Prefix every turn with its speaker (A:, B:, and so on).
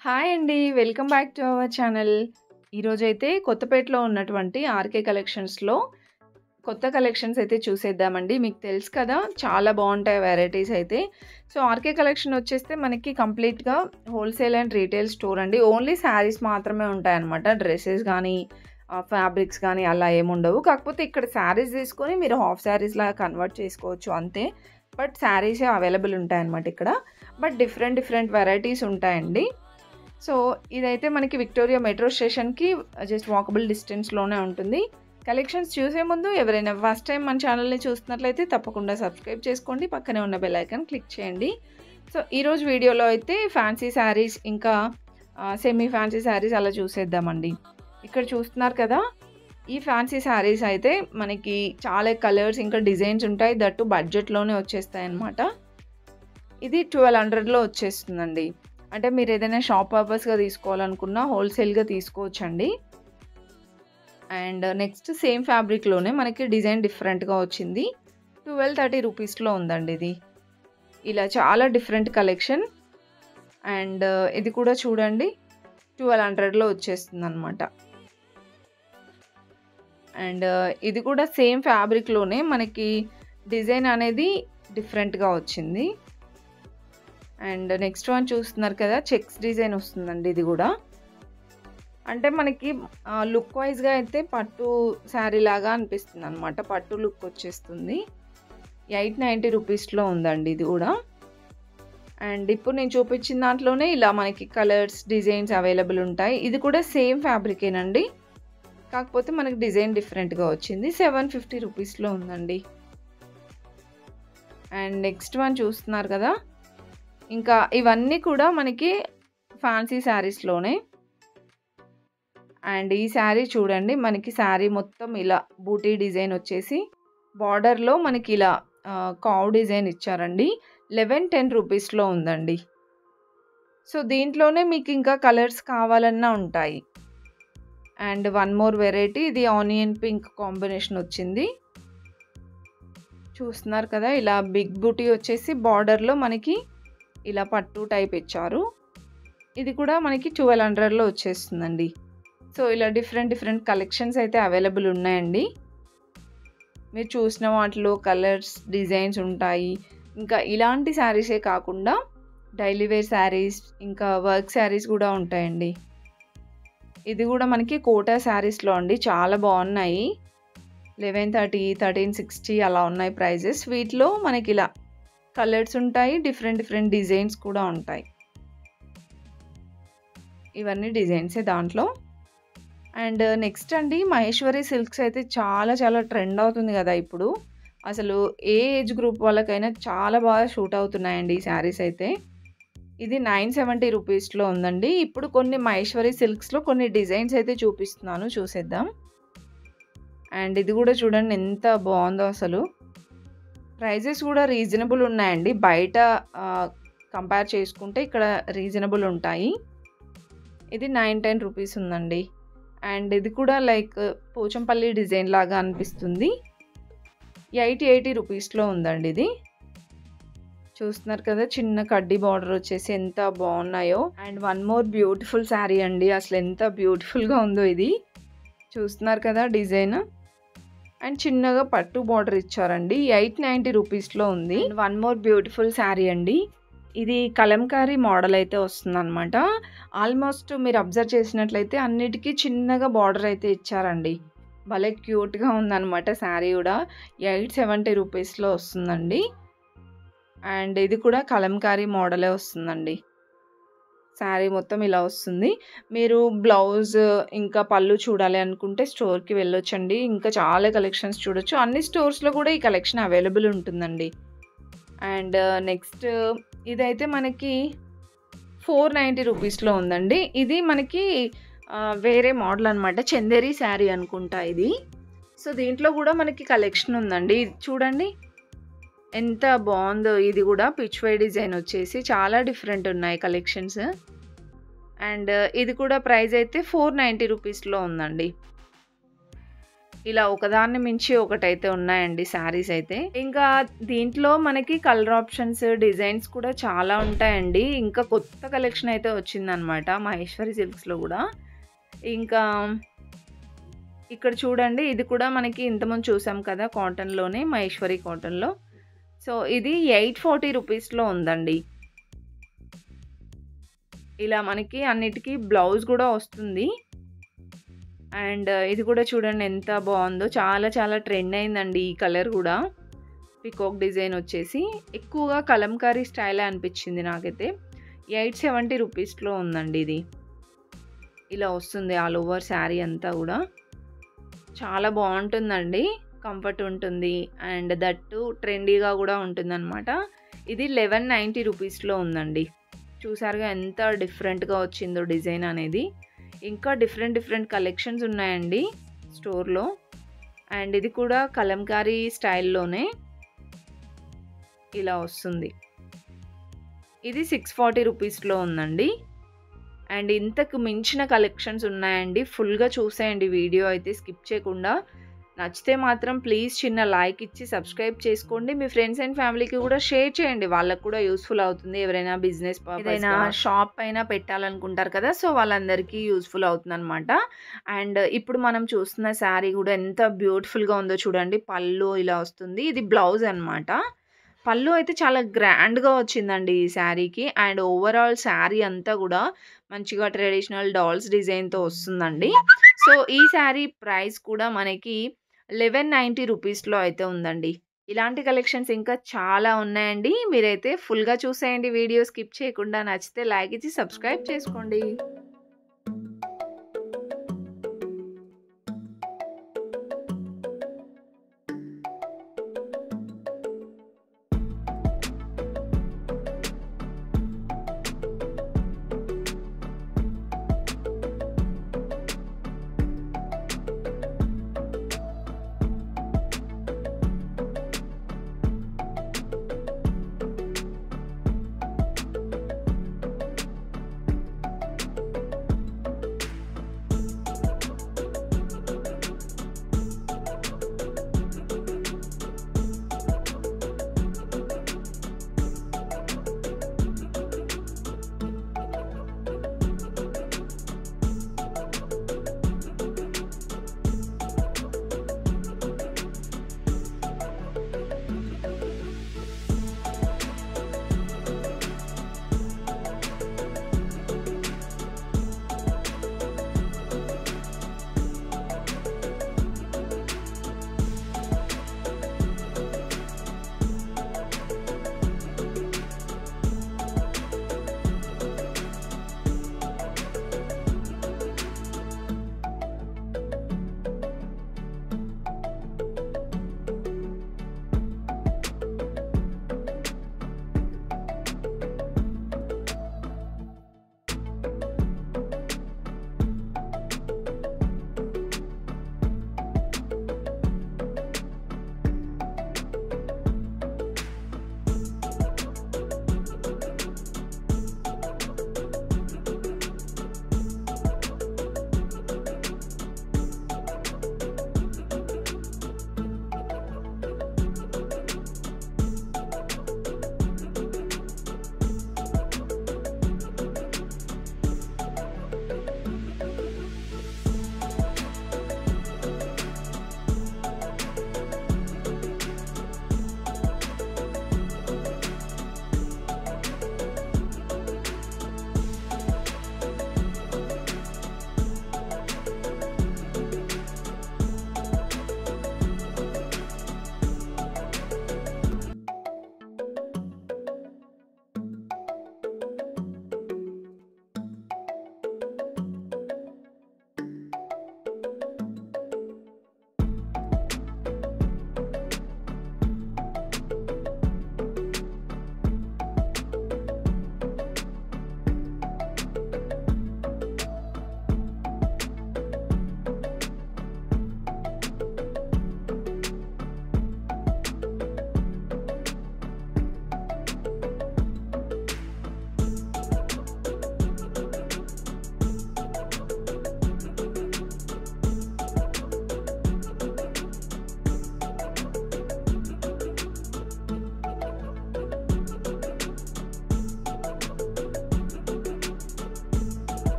A: Hi అండి. Welcome back to our channel. ఈరోజైతే కొత్తపేటలో ఉన్నటువంటి ఆర్‌కే కలెక్షన్స్‌లో కొత్త కలెక్షన్స్ అయితే చూసేద్దామండి. మీకు తెలుసు కదా! చాలా బావుంటాయి వెరైటీస్ అయితే. సో, ఆర్‌కే కలెక్షన్ వచ్చేస్తే మనకి కంప్లీట్‌గా హోల్‌సేల్ అండ్ రీటైల్ స్టోర్ అండి. ఓన్లీ శారీస్ మాత్రమే ఉంటాయన్నమాట. డ్రెసెస్ గానీ, ఫ్యాబ్రిక్స్ గానీ అలా ఏముండవు. కాకపోతే ఇక్కడ శారీస్ తీసుకొని మీరు హాఫ్ శారీస్‌లాగా కన్వర్ట్ చేసుకోవచ్చు అంతే. బట్ శారీసే అవైలబుల్ ఉంటాయన్నమాట ఇక్కడ. బట్ డిఫరెంట్ వెరైటీస్ ఉంటాయండి. సో, ఇదైతే మనకి విక్టోరియా మెట్రో స్టేషన్‌కి జస్ట్ వాకబుల్ డిస్టెన్స్‌లోనే ఉంటుంది. కలెక్షన్స్ చూసే ముందు ఎవరైనా ఫస్ట్ టైం మన ఛానల్‌ని చూస్తున్నట్లయితే తప్పకుండా సబ్స్క్రైబ్ చేసుకోండి. పక్కనే ఉన్న బెల్ ఐకాన్ క్లిక్ చేయండి. సో, ఈరోజు వీడియోలో అయితే ఫ్యాన్సీ శారీస్ ఇంకా సెమీ ఫ్యాన్సీ శారీస్ అలా చూసేద్దామండి. ఇక్కడ చూస్తున్నారు కదా! ఈ ఫ్యాన్సీ శారీస్ అయితే మనకి చాలా కలర్స్ ఇంకా డిజైన్స్ ఉంటాయి. దట్టు బడ్జెట్‌లోనే వచ్చేస్తాయన్నమాట. ఇది 1200లో వచ్చేస్తుందండి. అంటే మీరు ఏదైనా షాప్ పర్పస్‌గా తీసుకోవాలనుకున్నా హోల్‌సేల్‌గా తీసుకోవచ్చండి. అండ్ నెక్స్ట్ సేమ్ ఫ్యాబ్రిక్‌లోనే మనకి డిజైన్ డిఫరెంట్‌గా వచ్చింది. 1230 రూపీస్‌లో ఉందండి ఇది. ఇలా చాలా డిఫరెంట్ కలెక్షన్. అండ్ ఇది కూడా చూడండి 1200లో వచ్చేస్తుందన్నమాట. అండ్ ఇది కూడా సేమ్ ఫ్యాబ్రిక్‌లోనే మనకి డిజైన్ అనేది డిఫరెంట్‌గా వచ్చింది. అండ్ నెక్స్ట్ వన్ చూస్తున్నారు కదా! చెక్స్ డిజైన్ వస్తుందండి ఇది కూడా. అంటే మనకి లుక్ వైస్‌గా అయితే పట్టు శారీ లాగా అనిపిస్తుందన్నమాట. పట్టు లుక్ వచ్చేస్తుంది. 890 రూపీస్‌లో ఉందండి ఇది కూడా. అండ్ ఇప్పుడు నేను చూపించిన దాంట్లోనే ఇలా మనకి కలర్స్, డిజైన్స్ అవైలబుల్ ఉంటాయి. ఇది కూడా సేమ్ ఫ్యాబ్రికేనండి. కాకపోతే మనకి డిజైన్ డిఫరెంట్‌గా వచ్చింది. 750 రూపీస్‌లో ఉందండి. అండ్ నెక్స్ట్ వన్ చూస్తున్నారు కదా! ఇంకా ఇవన్నీ కూడా మనకి ఫ్యాన్సీ శారీస్‌లోనే. అండ్ ఈ శారీ చూడండి మనకి శారీ మొత్తం ఇలా బూటీ డిజైన్ వచ్చేసి బార్డర్‌లో మనకి ఇలా కావ్ డిజైన్ ఇచ్చారండి. 1110 రూపీస్‌లో ఉందండి. సో, దీంట్లోనే మీకు ఇంకా కలర్స్ కావాలన్నా ఉంటాయి. అండ్ వన్ మోర్ వెరైటీ ఇది ఆనియన్ పింక్ కాంబినేషన్ వచ్చింది. చూస్తున్నారు కదా! ఇలా బిగ్ బూటీ వచ్చేసి బార్డర్‌లో మనకి ఇలా పట్టు టైప్ ఇచ్చారు. ఇది కూడా మనకి 1200లో వచ్చేస్తుందండి. సో, ఇలా డిఫరెంట్ కలెక్షన్స్ అయితే అవైలబుల్ ఉన్నాయండి. మీరు చూసిన వాటిలో కలర్స్, డిజైన్స్ ఉంటాయి. ఇంకా ఇలాంటి శారీసే కాకుండా డైలీ వేర్ శారీస్, ఇంకా వర్క్ శారీస్ కూడా ఉంటాయండి. ఇది కూడా మనకి కోటా శారీస్‌లో అండి. చాలా బాగున్నాయి. 1130, 1360 అలా ఉన్నాయి ప్రైజెస్. వీటిలో మనకి ఇలా కలర్స్ ఉంటాయి. డిఫరెంట్ డిజైన్స్ కూడా ఉంటాయి. ఇవన్నీ డిజైన్సే దాంట్లో. అండ్ నెక్స్ట్ అండి మహేశ్వరి సిల్క్స్ అయితే చాలా ట్రెండ్ అవుతుంది కదా ఇప్పుడు. అసలు ఏ ఏజ్ గ్రూప్ వాళ్ళకైనా చాలా బాగా షూట్ అవుతున్నాయండి ఈ శారీస్ అయితే. ఇది 970 రూపీస్‌లో ఉందండి. ఇప్పుడు కొన్ని మహేశ్వరి సిల్క్స్‌లో కొన్ని డిజైన్స్ అయితే చూపిస్తున్నాను చూసేద్దాం. అండ్ ఇది కూడా చూడండి ఎంత బాగుందో అసలు. ప్రైజెస్ కూడా రీజనబుల్ ఉన్నాయండి. బయట కంపేర్ చేసుకుంటే ఇక్కడ రీజనబుల్ ఉంటాయి. ఇది 910 రూపీస్ ఉందండి. అండ్ ఇది కూడా లైక్ పోచంపల్లి డిజైన్ లాగా అనిపిస్తుంది. 80 రూపీస్‌లో ఉందండి ఇది. చూస్తున్నారు కదా! చిన్న కడ్డీ బార్డర్ వచ్చేసి ఎంత బాగున్నాయో. And one more beautiful sari అండి. అసలు ఎంత బ్యూటిఫుల్‌గా ఉందో ఇది. చూస్తున్నారు కదా డిజైన్. అండ్ చిన్నగా పట్టు బార్డర్ ఇచ్చారండి. 890 రూపీస్‌లో ఉంది. And one more beautiful sari అండి. ఇది కలంకారీ మోడల్ అయితే వస్తుందన్నమాట. ఆల్మోస్ట్ మీరు అబ్జర్వ్ చేసినట్లయితే అన్నిటికీ చిన్నగా బార్డర్ అయితే ఇచ్చారండి. భలే క్యూట్‌గా ఉందన్నమాట శారీ కూడా. 870 రూపీస్‌లో వస్తుందండి. అండ్ ఇది కూడా కలంకారీ మోడలే వస్తుందండి. శారీ మొత్తం ఇలా వస్తుంది. మీరు బ్లౌజ్ ఇంకా పళ్ళు చూడాలి అనుకుంటే స్టోర్‌కి వెళ్ళొచ్చండి. ఇంకా చాలా కలెక్షన్స్ చూడొచ్చు. అన్ని స్టోర్స్‌లో కూడా ఈ కలెక్షన్ అవైలబుల్ ఉంటుందండి. అండ్ నెక్స్ట్ ఇదైతే మనకి 490 రూపీస్‌లో ఉందండి. ఇది మనకి వేరే మోడల్ అనమాట. చందేరి శారీ అనుకుంటా ఇది. సో, దీంట్లో కూడా మనకి కలెక్షన్ ఉందండి. ఇది చూడండి ఎంత బాగుందో. ఇది కూడా పిచ్ వై డిజైన్ వచ్చేసి చాలా డిఫరెంట్ ఉన్నాయి కలెక్షన్స్. అండ్ ఇది కూడా ప్రైస్ అయితే 490 రూపీస్‌లో ఉందండి. ఇలా ఒకదాన్ని మించి ఒకటైతే ఉన్నాయండి శారీస్ అయితే. ఇంకా దీంట్లో మనకి కలర్ ఆప్షన్స్, డిజైన్స్ కూడా చాలా ఉంటాయండి. ఇంకా కొత్త కలెక్షన్ అయితే వచ్చిందనమాట మహేశ్వరి సిల్క్స్‌లో గూడా. ఇంకా ఇక్కడ చూడండి, ఇది కూడా మనకి ఇంతకుముందు చూసాం కదా కాటన్‌లోనే, మహేశ్వరి కాటన్‌లో. సో, ఇది 840 రూపీస్‌లో ఉందండి. ఇలా మనకి అన్నిటికి బ్లౌజ్ గూడా వస్తుంది. అండ్ ఇది కూడా చూడండి ఎంత బావుందో. చాలా చాలా ట్రెండ్ అయిందండి ఈ కలర్ గూడా. పీకాక్ డిజైన్ వచ్చేసి ఎక్కువగా కలంకారీ స్టైలే అనిపించింది నాకైతే. 870 రూపీస్‌లో ఉందండి ఇది. ఇలా వస్తుంది ఆల్ ఓవర్ శారీ అంతా గూడా. చాలా బావుంటుందండి. కంఫర్ట్ ఉంటుంది. అండ్ దట్ టూ ట్రెండీగా గూడా ఉంటుందనమాట. ఇది 1190 రూపీస్‌లో ఉందండి. చూసారుగా ఎంత డిఫరెంట్‌గా వచ్చిందో డిజైన్ అనేది. ఇంకా డిఫరెంట్ డిఫరెంట్ కలెక్షన్స్ ఉన్నాయండి స్టోర్‌లో. అండ్ ఇది కూడా కలంకారీ స్టైల్‌లోనే ఇలా వస్తుంది. ఇది 640 రూపీస్‌లో ఉందండి. అండ్ ఇంతకు మించిన కలెక్షన్స్ ఉన్నాయండి. ఫుల్‌గా చూసేయండి వీడియో అయితే స్కిప్ చేయకుండా. నచ్చితే మాత్రం ప్లీజ్ చిన్న లైక్ ఇచ్చి సబ్స్క్రైబ్ చేసుకోండి. మీ ఫ్రెండ్స్ అండ్ ఫ్యామిలీకి కూడా షేర్ చేయండి. వాళ్ళకి కూడా యూజ్‌ఫుల్ అవుతుంది. ఎవరైనా బిజినెస్ ఏదైనా షాప్ అయినా పెట్టాలనుకుంటారు కదా! సో, వాళ్ళందరికీ యూజ్‌ఫుల్ అవుతుందనమాట. అండ్ ఇప్పుడు మనం చూస్తున్న శారీ కూడా ఎంత బ్యూటిఫుల్‌గా ఉందో చూడండి. పళ్ళు ఇలా వస్తుంది. ఇది బ్లౌజ్ అనమాట. పళ్ళు అయితే చాలా గ్రాండ్‌గా వచ్చిందండి ఈ శారీకి. అండ్ ఓవరాల్ శారీ అంతా గూడా మంచిగా ట్రెడిషనల్ డాల్స్ డిజైన్‌తో వస్తుందండి. సో, ఈ శారీ ప్రైస్ కూడా మనకి 1190 రూపీస్‌లో అయితే ఉందండి. ఇలాంటి కలెక్షన్స్ ఇంకా చాలా ఉన్నాయండి. మీరైతే ఫుల్‌గా చూసేయండి వీడియో స్కిప్ చేయకుండా. నచ్చితే లైక్ ఇచ్చి సబ్స్క్రైబ్ చేసుకోండి.